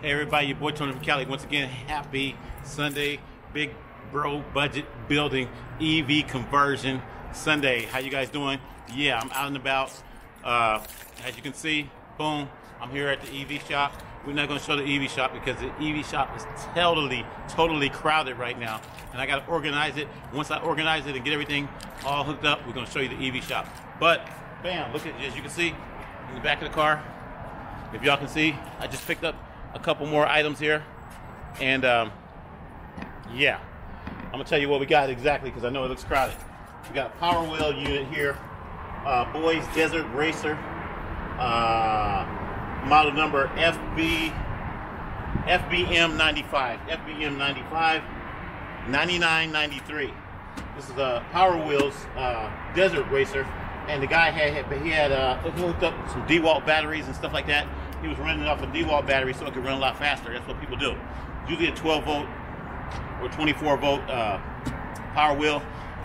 Hey everybody, your boy Tony from Cali. Once again, happy Sunday. Big bro budget building EV conversion Sunday. How you guys doing? Yeah, I'm out and about. As you can see, boom, I'm here at the EV shop. We're not going to show the EV shop because the EV shop is totally crowded right now. And I got to organize it. Once I organize it and get everything all hooked up, we're going to show you the EV shop. But, bam, look at, as you can see, in the back of the car, if y'all can see, I just picked up a couple more items here. And, yeah, I'm going to tell you what we got exactly because I know it looks crowded. We got a Power Wheel unit here, Boys Desert Racer, model number FBM95, FBM95, 9993. This is a Power Wheels Desert Racer, and the guy had hooked up some DeWalt batteries and stuff like that. He was running off a DeWalt battery so it could run a lot faster. That's what people do. Usually a 12 volt or 24 volt Power Wheel,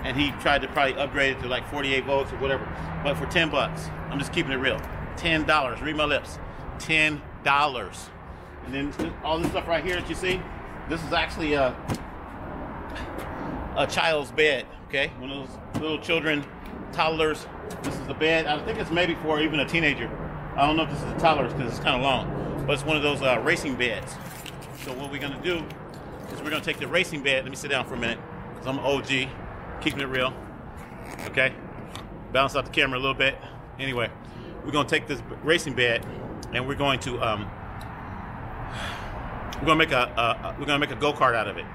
and he tried to probably upgrade it to like 48 volts or whatever. But for 10 bucks, I'm just keeping it real. $10. Read my lips. $10. And then all this stuff right here that you see, this is actually a child's bed. Okay, one of those little children, toddlers. This is the bed. I think it's maybe for even a teenager. I don't know if this is a toddler's because it's kind of long, but it's one of those racing beds. So what we're gonna do is we're gonna take the racing bed. Let me sit down for a minute because I'm an OG, keeping it real. Okay, balance out the camera a little bit. Anyway, we're gonna take this racing bed and we're going to make a go-kart out of it,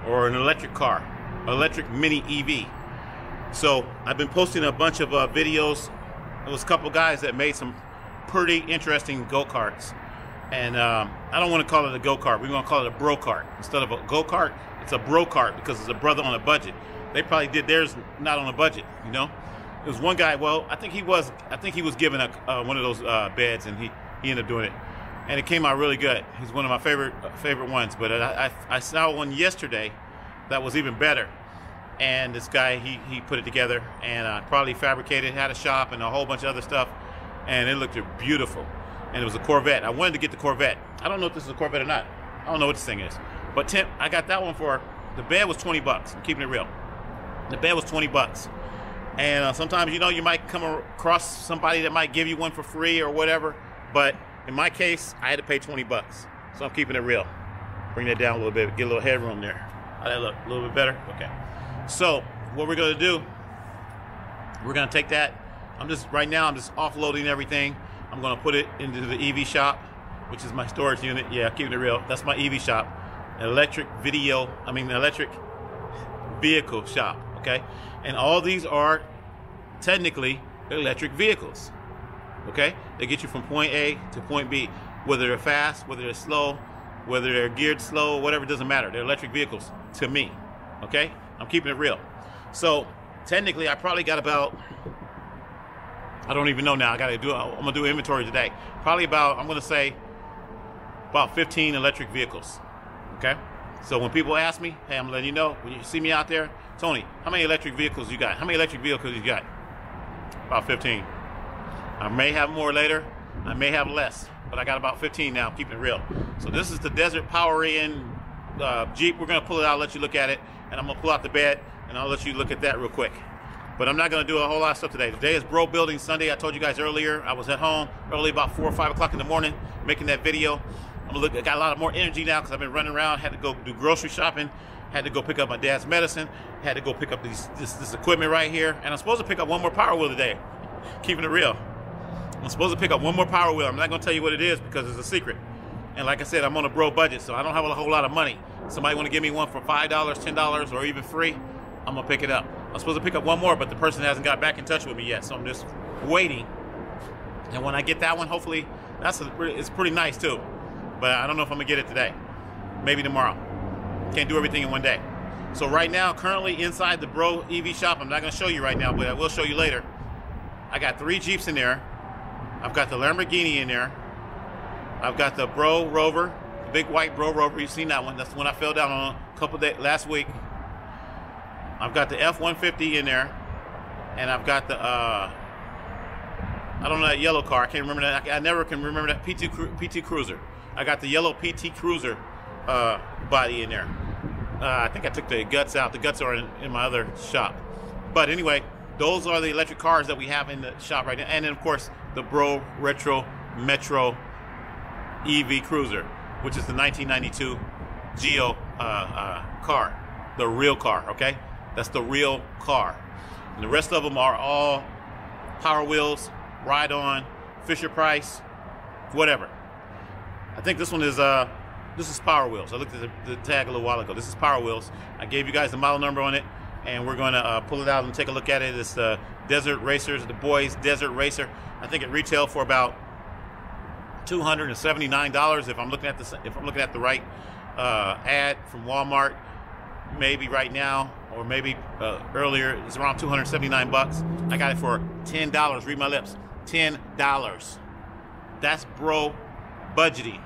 or an electric car, electric mini EV. So I've been posting a bunch of videos. There was a couple guys that made some pretty interesting go-karts, and I don't want to call it a go-kart. We're going to call it a bro-kart. Instead of a go-kart, it's a bro-kart because it's a brother on a budget. They probably did theirs not on a budget, you know. There was one guy. Well, I think he was given one of those beds, and he ended up doing it, and it came out really good. He's one of my favorite ones. But I saw one yesterday that was even better. And this guy, he put it together and probably fabricated, had a shop and a whole bunch of other stuff, and it looked beautiful. And it was a Corvette. I wanted to get the Corvette. I don't know if this is a Corvette or not. I don't know what this thing is. But I got that one for, the bed was 20 bucks. I'm keeping it real. The bed was 20 bucks. And sometimes, you know, you might come across somebody that might give you one for free or whatever. But in my case, I had to pay 20 bucks. So I'm keeping it real. Bring that down a little bit, get a little headroom there. How'd that look? A little bit better? Okay. So what we're going to do, we're going to take that. Right now I'm just offloading everything. I'm going to put it into the EV shop, which is my storage unit. Yeah, keeping it real. That's my EV shop. Electric vehicle shop. Okay. And all these are technically electric vehicles. Okay. They get you from point A to point B, whether they're fast, whether they're slow, whether they're geared slow, whatever, it doesn't matter. They're electric vehicles to me. Okay. I'm keeping it real. So technically I probably got about, I don't even know now. I'm gonna do inventory today. Probably about, I'm gonna say about 15 electric vehicles. Okay. So when people ask me, hey, I'm letting you know, when you see me out there, Tony, how many electric vehicles you got? How many electric vehicles you got? About 15. I may have more later. I may have less, but I got about 15 now, keeping it real. So this is the Desert Power In Jeep. We're gonna pull it out, let you look at it. And I'm going to pull out the bed, and I'll let you look at that real quick. But I'm not going to do a whole lot of stuff today. Today is Bro Building Sunday. I told you guys earlier, I was at home early, about 4 or 5 o'clock in the morning, making that video. I got a lot more energy now because I've been running around, had to go do grocery shopping, had to go pick up my dad's medicine, had to go pick up this equipment right here. And I'm supposed to pick up one more Power Wheel today, keeping it real. I'm supposed to pick up one more Power Wheel. I'm not going to tell you what it is because it's a secret. And like I said, I'm on a bro budget, so I don't have a whole lot of money. Somebody want to give me one for $5, $10, or even free, I'm going to pick it up. I'm supposed to pick up one more, but the person hasn't got back in touch with me yet, so I'm just waiting. And when I get that one, hopefully, it's pretty nice too. But I don't know if I'm going to get it today. Maybe tomorrow. Can't do everything in one day. So right now, currently inside the Bro EV shop, I'm not going to show you right now, but I will show you later. I got 3 Jeeps in there. I've got the Lamborghini in there. I've got the Bro Rover, the big white Bro Rover. You've seen that one. That's the one I fell down on a couple days last week. I've got the F-150 in there, and I've got the I don't know, that yellow car. I can't remember that. I never can remember that PT Cruiser. I got the yellow PT Cruiser body in there. I think I took the guts out. The guts are in my other shop. But anyway, those are the electric cars that we have in the shop right now. And then, of course, the Bro Retro Metro EV Cruiser, which is the 1992 Geo car. The real car, okay? That's the real car. And the rest of them are all Power Wheels, Ride On, Fisher-Price, whatever. I think this one is this is Power Wheels. I looked at the tag a little while ago. This is Power Wheels. I gave you guys the model number on it, and we're going to pull it out and take a look at it. It's the Desert Racers, the Boys Desert Racer. I think it retailed for about $279 if I'm looking at the right ad from Walmart. Maybe right now, or maybe earlier, it's around 279 bucks. I got it for $10. Read my lips, $10. That's bro budgeting.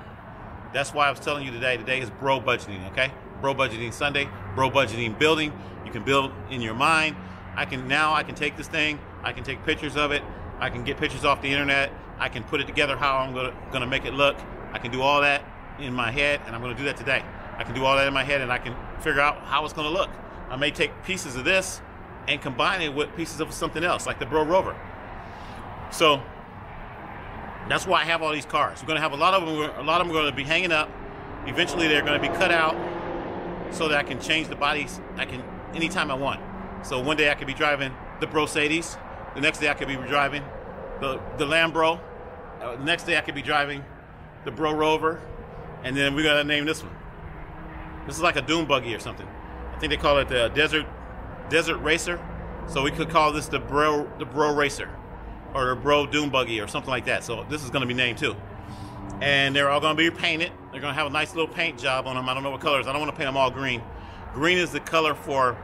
That's why I was telling you today is bro budgeting, okay? Bro budgeting Sunday, bro budgeting building. You can build in your mind. I can take this thing, I can take pictures of it, I can get pictures off the internet, I can put it together how I'm gonna make it look. I can do all that in my head, and I'm gonna do that today. I can do all that in my head, and I can figure out how it's gonna look. I may take pieces of this and combine it with pieces of something else, like the Bro Rover. So that's why I have all these cars. We're gonna have a lot of them are gonna be hanging up. Eventually they're gonna be cut out so that I can change the bodies anytime I want. So one day I could be driving the Brocades. The next day I could be driving the Lambro. The next day I could be driving the Bro Rover. And then we're gonna name this one. This is like a dune buggy or something. I think they call it the Desert Racer. So we could call this the Bro Racer, or the Bro Dune Buggy, or something like that. So this is going to be named too. And they're all going to be painted. They're going to have a nice little paint job on them. I don't know what colors. I don't want to paint them all green. Green is the color for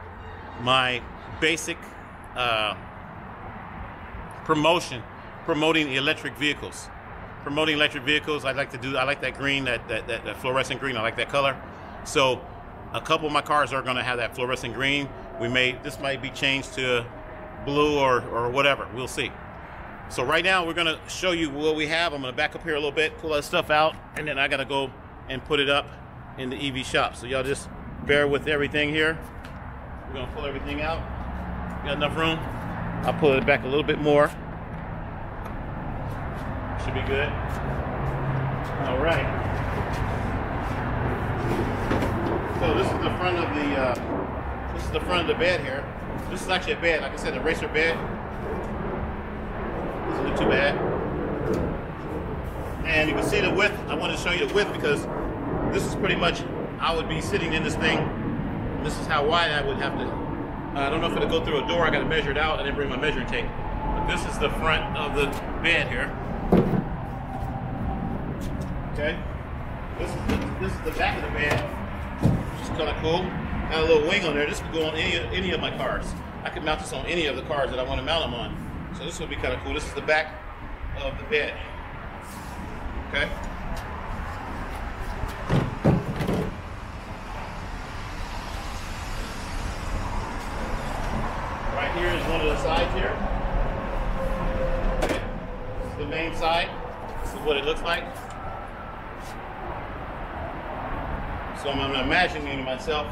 my basic promoting electric vehicles. Promoting electric vehicles, I like that green, that fluorescent green. I like that color. So a couple of my cars are going to have that fluorescent green. This might be changed to blue or whatever. We'll see. So right now we're going to show you what we have. I'm going to back up here a little bit, pull that stuff out, and then I got to go and put it up in the EV shop. So y'all just bear with everything here. We're going to pull everything out. Got enough room? I'll pull it back a little bit more. Should be good. All right. So this is the front of the bed here. This is actually a bed, like I said, a racer bed. Doesn't look too bad. And you can see the width. I wanted to show you the width because this is pretty much, I would be sitting in this thing. This is how wide I would have to. I don't know if it'll go through a door. I got to measure it out. I didn't bring my measuring tape. But this is the front of the bed here. Okay. This is the back of the bed. Which is kind of cool. Got a little wing on there. This could go on any of my cars. I could mount this on any of the cars that I want to mount them on. So this would be kind of cool. This is the back of the bed. Okay. Right here is one of the sides here. Okay. This is the main side. This is what it looks like. So I'm imagining to myself,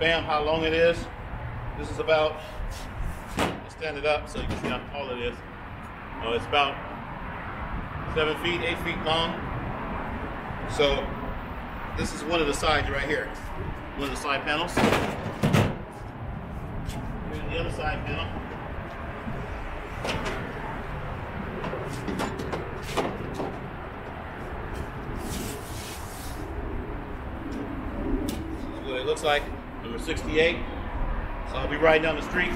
bam, how long it is. This is about, let's stand it up so you can see how tall it is. It's about 7 feet, 8 feet long. So this is one of the sides right here. One of the side panels. Here's the other side panel. It looks like number 68. So I'll be riding down the street.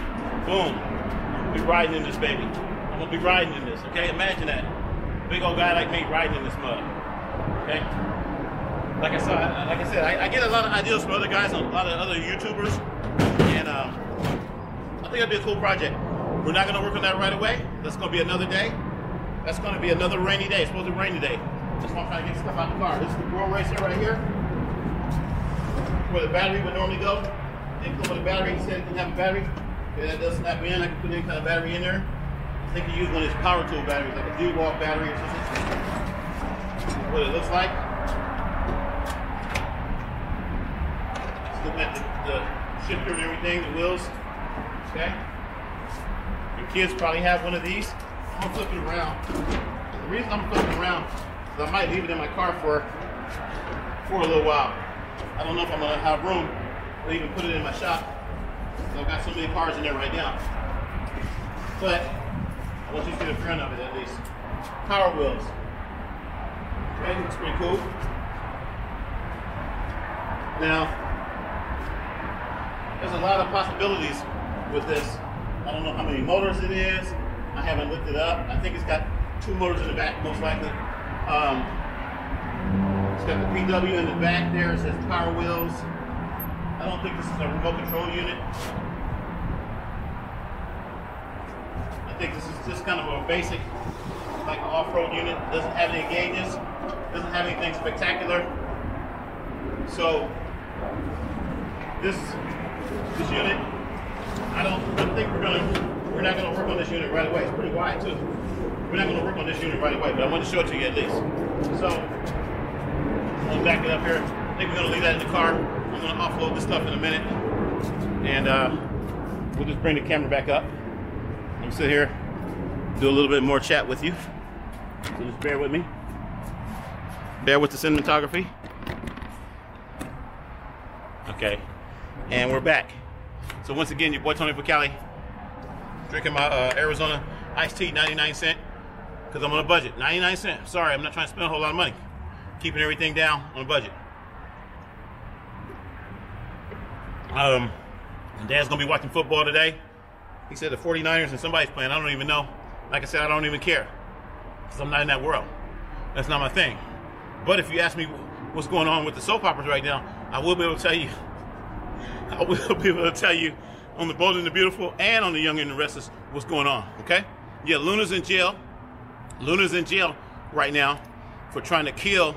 Boom. I'll be riding in this baby. I'm gonna be riding in this. Okay, imagine that. Big old guy like me riding in this mud. Okay. Like I said, I get a lot of ideas from other guys, a lot of other YouTubers, and I think it'd be a cool project. We're not gonna work on that right away. That's gonna be another day. That's gonna be another rainy day. It's supposed to rain today. That's why I'm trying to get stuff out the car. This is the Bro Racer right here, where the battery would normally go. Didn't come with a battery. He said it didn't have a battery. Okay, that does snap in. I can put any kind of battery in there. I think you use one of his power tool batteries, like a D-Walk battery or something. That's what it looks like. shifter and everything, the wheels. Okay. Your kids probably have one of these. I'm gonna flip it around. The reason I'm flipping around is I might leave it in my car for a little while. I don't know if I'm gonna have room to even put it in my shop. I've got so many cars in there right now. But I want you to see the front of it at least. Power wheels. Okay, looks pretty cool. Now, there's a lot of possibilities with this. I don't know how many motors it is. I haven't looked it up. I think it's got 2 motors in the back, most likely. It's got the PW in the back there. It says Power Wheels. I don't think this is a remote control unit. I think this is just kind of a basic, like off-road unit. Doesn't have any gauges. Doesn't have anything spectacular. So this unit, I don't think we're not gonna work on this unit right away. It's pretty wide too. We're not gonna work on this unit right away, but I want to show it to you at least. So I'm gonna back it up here. I think we're gonna leave that in the car. I'm gonna offload this stuff in a minute, and we'll just bring the camera back up. Let me sit here, do a little bit more chat with you. So just bear with me. Bear with the cinematography. Okay, and we're back. So once again, your boy Tony Pacali, drinking my Arizona iced tea, 99 cents, because I'm on a budget. 99 cents. Sorry, I'm not trying to spend a whole lot of money. Keeping everything down on a budget. And Dad's gonna be watching football today. He said the 49ers and somebody's playing. I don't even know. Like I said, I don't even care, because I'm not in that world. That's not my thing. But if you ask me what's going on with the soap operas right now, I will be able to tell you. I will be able to tell you on the Bold and the Beautiful and on the Young and the Restless what's going on, okay? Yeah, Luna's in jail. Luna's in jail right now for trying to kill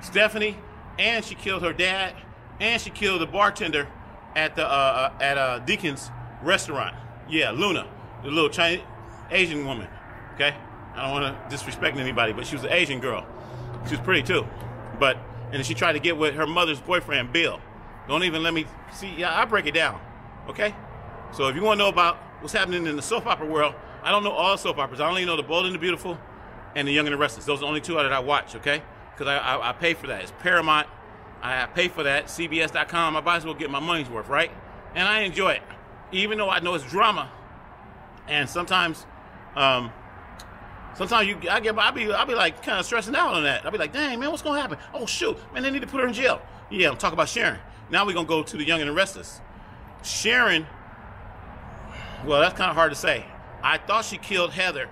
Stephanie, and she killed her dad, and she killed the bartender at the Deacon's restaurant. Yeah, Luna, the little Chinese Asian woman, okay? I don't want to disrespect anybody, but she was an Asian girl. She was pretty too. And she tried to get with her mother's boyfriend, Bill. Don't even let me see. Yeah, I'll break it down. Okay? So if you want to know about what's happening in the soap opera world, I don't know all soap operas. I only know the Bold and the Beautiful and the Young and the Restless. Those are the only 2 that I watch, okay? Because I pay for that. It's Paramount. I pay for that. CBS.com. I might as well get my money's worth, right? And I enjoy it. Even though I know it's drama. And sometimes I'll be like kind of stressing out on that. I'll be like, dang, man, what's going to happen? Oh, shoot. Man, they need to put her in jail. Yeah, I'm talking about Sharon. Now we're going to go to the Young and the Restless. Sharon, well, that's kind of hard to say. I thought she killed Heather,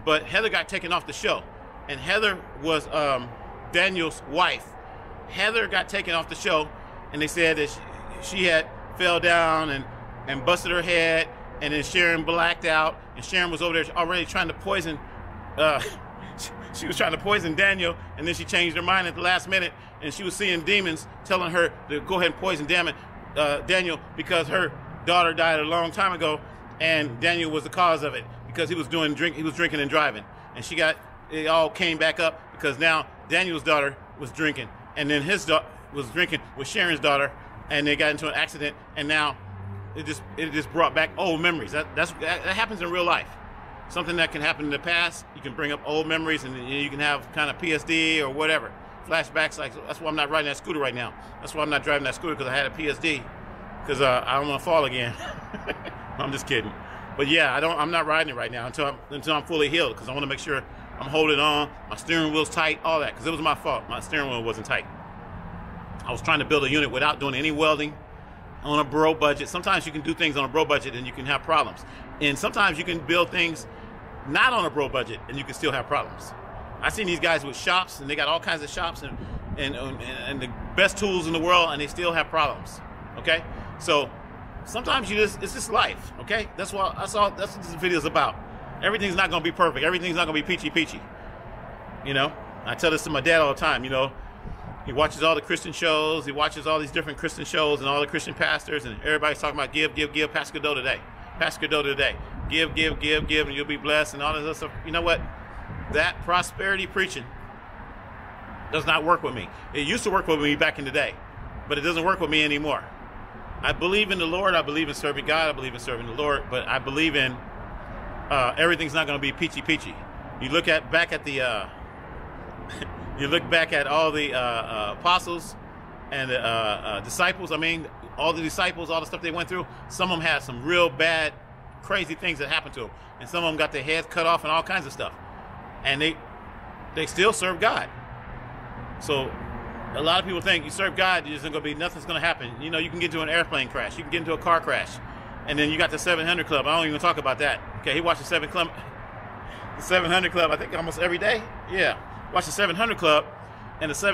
but Heather got taken off the show. And Heather was Daniel's wife. Heather got taken off the show, and they said that she had fell down and busted her head, and then Sharon blacked out, and Sharon was over there already trying to poison she was trying to poison Daniel, and then she changed her mind at the last minute, and she was seeing demons telling her to go ahead and poison Daniel because her daughter died a long time ago, and Daniel was the cause of it because he was drinking and driving, and it all came back up because now Daniel's daughter was drinking, and then his daughter was drinking with Sharon's daughter, and they got into an accident, and now it just brought back old memories. That happens in real life. Something that can happen in the past, you can bring up old memories, and you can have kind of PSD or whatever, flashbacks. Like that's why I'm not riding that scooter right now. That's why I'm not driving that scooter, because I had a PSD, because I don't want to fall again. I'm just kidding. But yeah, I'm not riding it right now until I'm fully healed, because I want to make sure I'm holding on, my steering wheel's tight, all that, because it was my fault. My steering wheel wasn't tight. I was trying to build a unit without doing any welding on a bro budget. Sometimes you can do things on a bro budget and you can have problems. And sometimes you can build things not on a bro budget and you can still have problems. I've seen these guys with shops, and they got all kinds of shops and the best tools in the world, and they still have problems. Okay? So sometimes it's just life. Okay? That's what this video is about. Everything's not gonna be perfect. Everything's not gonna be peachy. You know? I tell this to my dad all the time, you know. He watches all the Christian shows. He watches all these different Christian shows and all the Christian pastors, and everybody's talking about give. Pass Godot today. Pass Godot today. Give, and you'll be blessed and all this other stuff. You know what? That prosperity preaching does not work with me. It used to work with me back in the day, but it doesn't work with me anymore. I believe in the Lord. I believe in serving God. I believe in serving the Lord. But I believe in everything's not going to be peachy peachy. You look back at the you look back at all the apostles and the disciples. I mean, all the disciples, all the stuff they went through. Some of them had some real bad, crazy things that happened to them, and some of them got their heads cut off and all kinds of stuff. And they still serve God. So a lot of people think you serve God, you're just gonna be nothing's gonna happen. You know, you can get into an airplane crash, you can get into a car crash, and then you got the 700 Club. I don't even talk about that. Okay, he watched the 700 Club. I think almost every day. Yeah, watch the 700 Club, and the